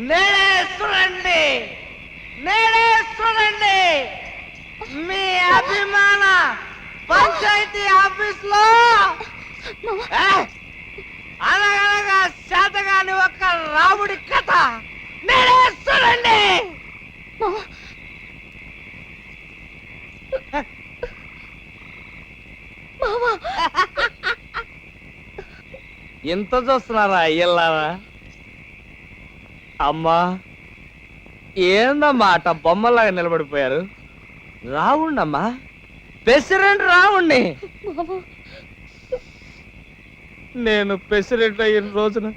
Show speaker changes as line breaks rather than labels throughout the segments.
నేనే చూడండి మీ అభిమాన పంచాయతీ ఆఫీస్ లో అనగనగా శాతగాని ఒక రాముడి కథ నేనే చూడండి. ఎంత చూస్తున్నారా అయ్యల్లారా? అమ్మా ఏందమ్మా అట్ట బొమ్మలాగా నిలబడిపోయారు? రావుండమ్మా, ప్రెసిడెంట్ రావుండి. నేను ప్రెసిడెంట్ అయిన రోజున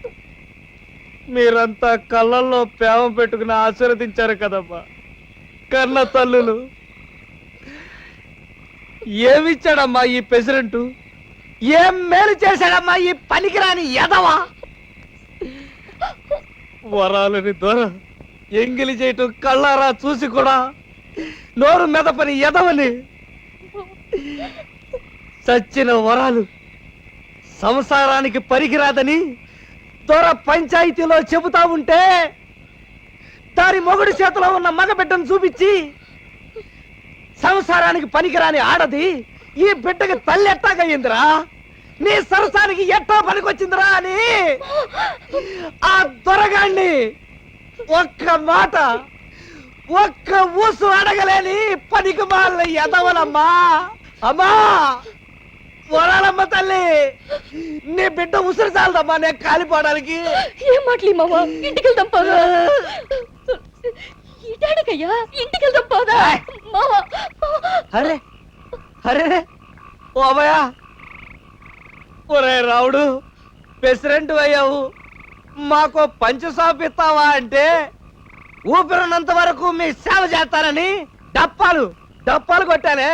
మీరంతా కళ్ళల్లో ప్రేమ పెట్టుకుని ఆశీర్వదించారు కదమ్మా కన్న తల్లులు. ఏమిచ్చాడమ్మా ఈ ప్రెసిడెంట్? ఏం మేలు చేశాడమ్మా ఈ పనికిరాని ఎదవా? వరాలని దొర ఎంగిలి చేయటం కళ్ళారా చూసి కూడా నోరు మెదపని ఎదవని. చచ్చిన వరాలు సంసారానికి పరికిరాదని దొర పంచాయతీలో చెబుతా ఉంటే దాని మొగుడి చేతిలో ఉన్న మగబిడ్డను చూపించి సంసారానికి పనికిరాని ఆడది ఈ బిడ్డకి తల్లి ఎట్టాగయ్యిందిరా, నీ సరసానికి ఎట్టా పనికొచ్చిందిరా అని ఆ దొరగాన్ని ఒక్క మాట ఒక్క ఊసు అడగలేని పనికి మాల ఎదవలమ్మా. అమ్మా వరాలమ్మ తల్లి, నీ బిడ్డ ఉసిరి చాలదమ్మా నేను కాలిపోవడానికి.
ఏం మాటలు మావా, ఇంటికి వెళ్దాం పోదా. ఇటాడకయ్యా, ఇంటికి వెళ్దాం పోదా మావా.
అరే అరే ఓ అభయా, ఒరే రావుడు, ప్రెసిడెంట్ అయ్యావు, మాకు పంచు షాప్ ఇస్తావా అంటే ఊపిరినంత వరకు మీ సేవ చేస్తానని డప్పాలు డప్పాలు కొట్టానే.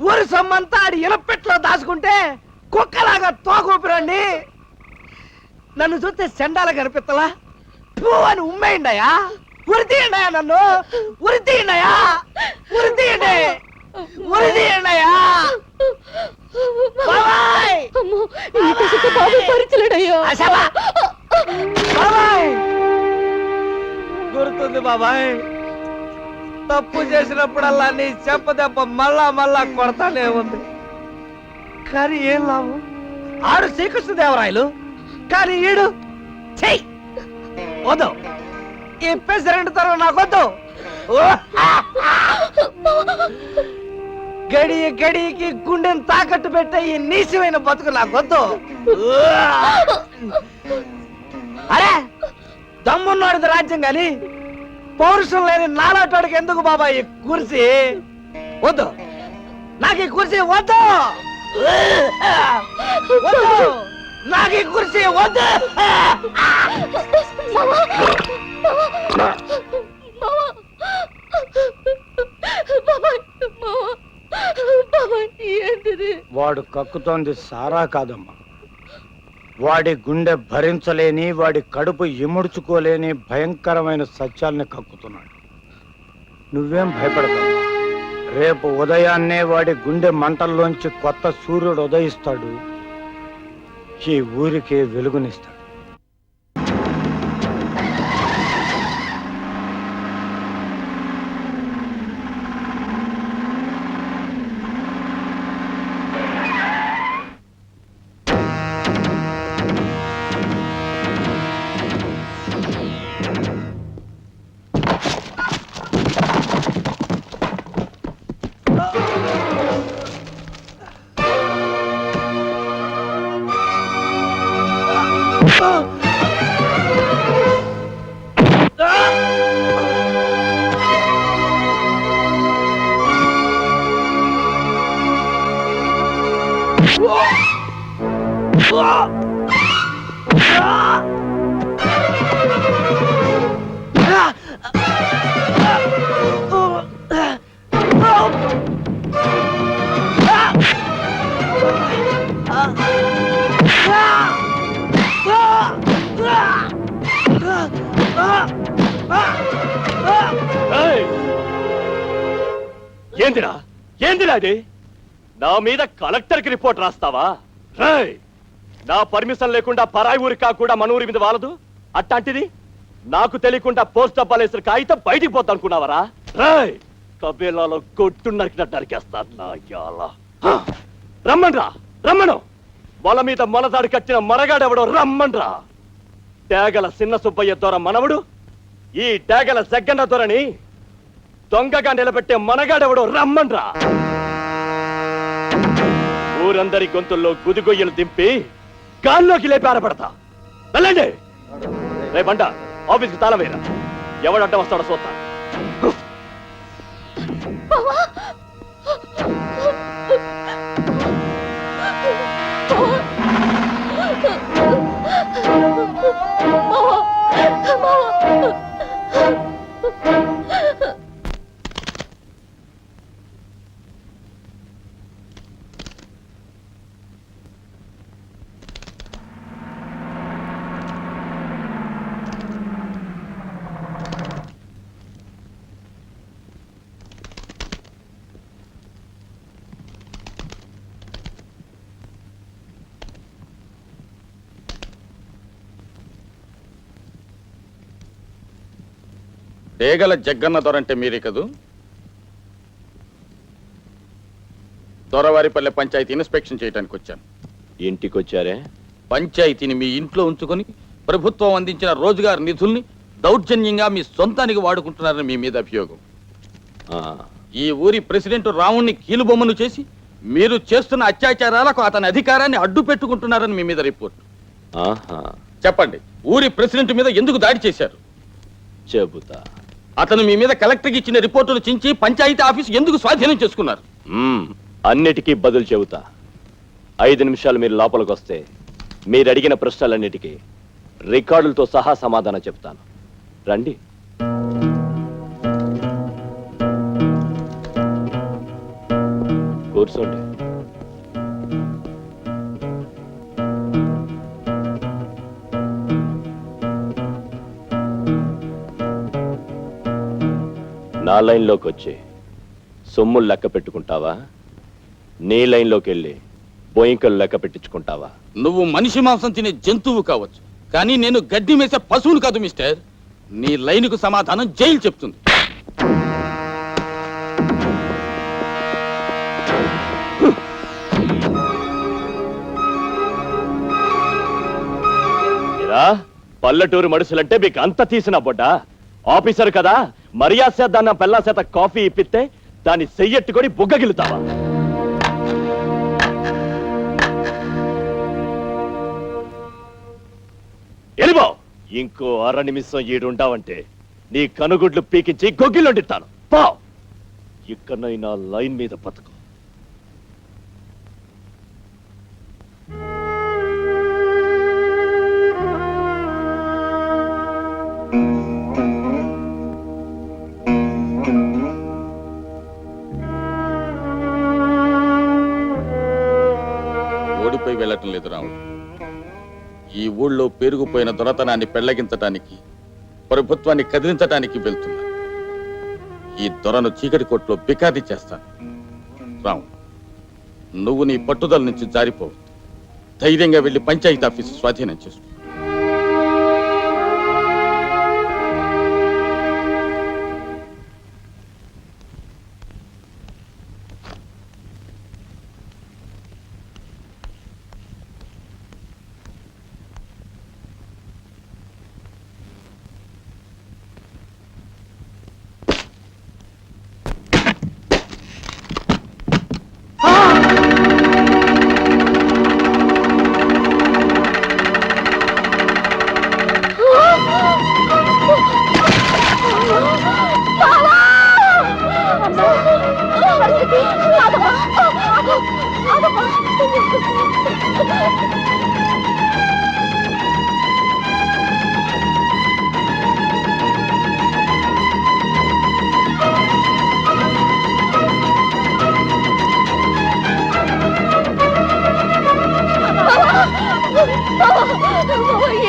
ఊరి సొమ్మంతా ఆడి ఇనపెట్లో దాచుకుంటే కుక్కలాగా తోకూపిరండి. నన్ను చూస్తే చెండాల కనిపిస్తలా పూ అని ఉమ్మేయండియా, ఉరి తీయండియా, నన్ను ఉరి తీయండియా, ఉరి తీయండి, ఉరి తీయండియా. బాబాయ్ గుర్తుంది బాబాయ్, తప్పు చేసినప్పుడల్లా నీ చెప్ప దెబ్బ మళ్ళా మళ్ళా కొడతానే ఉంది. కానీ ఏం లాభం? ఆడు శ్రీకృష్ణదేవరాయలు, కానీ ఈడు చెయ్యి వద్దు. ఈ ప్రెసిడెంట్ తరం నాకొద్దు. గడి గడికి గుండెని తాకట్టు పెట్టే ఈ నీచమైన బతుకు నాకొద్దు. అరే దమ్మున్నాడు రాజ్యం గాని పౌరుషం లేని నాలాటోడికి ఎందుకు బాబా ఈ కుర్చీ? వద్దు, నాకు ఈ కుర్చీ వద్దు, వద్దు, నాకు ఈ కుర్చీ వద్దు.
వాడు కక్కుతోంది సారా కాదమ్మా, వాడి గుండె భరించలేని, వాడి కడుపు ఇముడ్చుకోలేని భయంకరమైన సత్యాల్ని కక్కుతున్నాడు. నువ్వేం భయపడతావు? రేపు ఉదయాన్నే వాడి గుండె మంటల్లోంచి కొత్త సూర్యుడు ఉదయిస్తాడు, ఈ ఊరికే వెలుగునిస్తాడు.
ఏందిరా ఏందిరా అది? నా మీద కలెక్టర్కి రిపోర్ట్ రాస్తావా? రేయ్, నా పర్మిషన్ లేకుండా పరాయి ఊరి కాకుండా మన ఊరి మీద వాలదు. అట్లాంటిది నాకు తెలియకుండా పోస్ట్ డబ్బాలు వేసిన కాగితం బయటికి పోతా అనుకున్నావరా? రేయ్, కబేలాలో కొట్టు నరికేస్తాను. రమ్మన్రా, రమ్మను. మొల మీద మొలదాడు కట్టిన మరగాడెవడో రమ్మన్రా. డేగల చిన్న సుబ్బయ్య దొర మనవడు ఈ డేగల జగ్గన్న దొరని దొంగగా నిలబెట్టే మనగాడెవడో రమ్మన్రా. ఊరందరి గొంతుల్లో గుదిగొయ్యలు దింపి గాల్లోకి లేపి ఆరపడతా. వెళ్ళండి. రేపంట ఆఫీస్కి తాళం వేయరా. ఎవడంట వస్తాడో చూస్తా.
డేగల జగ్గన్న దొరంటే మీరే కదూ? దొరవారిపల్లె పంచాయతీ ఇన్స్పెక్షన్ చేయడానికి వచ్చాను.
ఇంటికి వచ్చారే?
పంచాయతీని మీ ఇంట్లో ఉంచుకొని ప్రభుత్వం అందించిన రోజుగారు నిధుల్ని దౌర్జన్యంగా మీ సొంతానికి వాడుకుంటున్నారని మీ మీద అభియోగం. ఈ ఊరి ప్రెసిడెంట్ రావుణ్ణి కీలుబొమ్మను చేసి మీరు చేస్తున్న అత్యాచారాలకు అతని అధికారాన్ని అడ్డు పెట్టుకుంటున్నారని మీ మీద రిపోర్ట్. చెప్పండి, ఊరి ప్రెసిడెంట్ మీద ఎందుకు దాడి చేశారు?
చెబుతా.
అతను మీ మీద కలెక్టర్కి ఇచ్చిన రిపోర్టులు చించి పంచాయతీ ఆఫీసు ఎందుకు స్వాధీనం చేసుకున్నారు?
అన్నిటికీ బదులు చెబుతా. 5 నిమిషాలు మీరు లోపలికి వస్తే మీరు అడిగిన ప్రశ్నలన్నిటికీ రికార్డులతో సహా సమాధానం చెప్తాను. రండి. కూర్చోండి. నా లైన్లోకి వచ్చి సొమ్ములు లెక్క పెట్టుకుంటావా? నీ లైన్లోకి వెళ్ళి బోయింకలు లెక్క పెట్టించుకుంటావా?
నువ్వు మనిషి మాంసం తినే జంతువు కావచ్చు, కానీ నేను గడ్డి మేసే పశువును కాదు మిస్టర్. నీ లైన్కు సమాధానం జైలు చెప్తుంది.
పల్లెటూరు మనుషులంటే మీకు అంత తీసిన బొడ్డా? ఆఫీసర్ కదా, మర్యాద చేద్దాన్న పెళ్ళా చేత కాఫీ ఇప్పిస్తే దాన్ని చెయ్యెట్టుకొని బుగ్గగిలుతావా? ఎలిబో, ఇంకో 1/2 నిమిషం ఈడుంటావంటే నీ కనుగుడ్లు పీకించి గొగ్గిలుండిస్తాను. పో, ఇక్కడైనా లైన్ మీద బతుకు.
ఓడిపోయి వెళ్ళటం లేదు రాముడు. ఈ ఊళ్ళో పెరిగిపోయిన దొరతనాన్ని పెళ్లగించటానికి, ప్రభుత్వాన్ని కదిలించటానికి వెళ్తున్నా. ఈ దొరను చీకటి కోట్లో బికాది చేస్తాను. రాముడు, నువ్వు నీ పట్టుదల నుంచి జారిపోవద్దు. ధైర్యంగా వెళ్లి పంచాయతీ ఆఫీసు స్వాధీనం చేసుకో.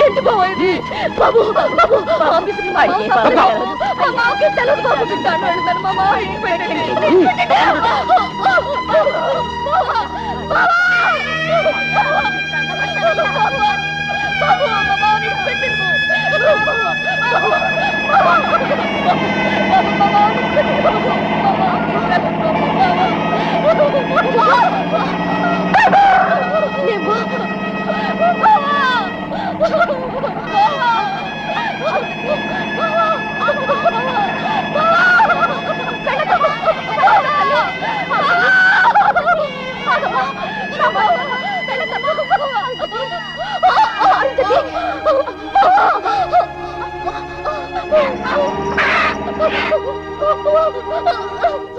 ఏంటి బాబు ఇది? బాబు బాబు ఆఫీస్కి మాకే తెలదు బాబు. తింటాను మామ. ఇంటికి బాబు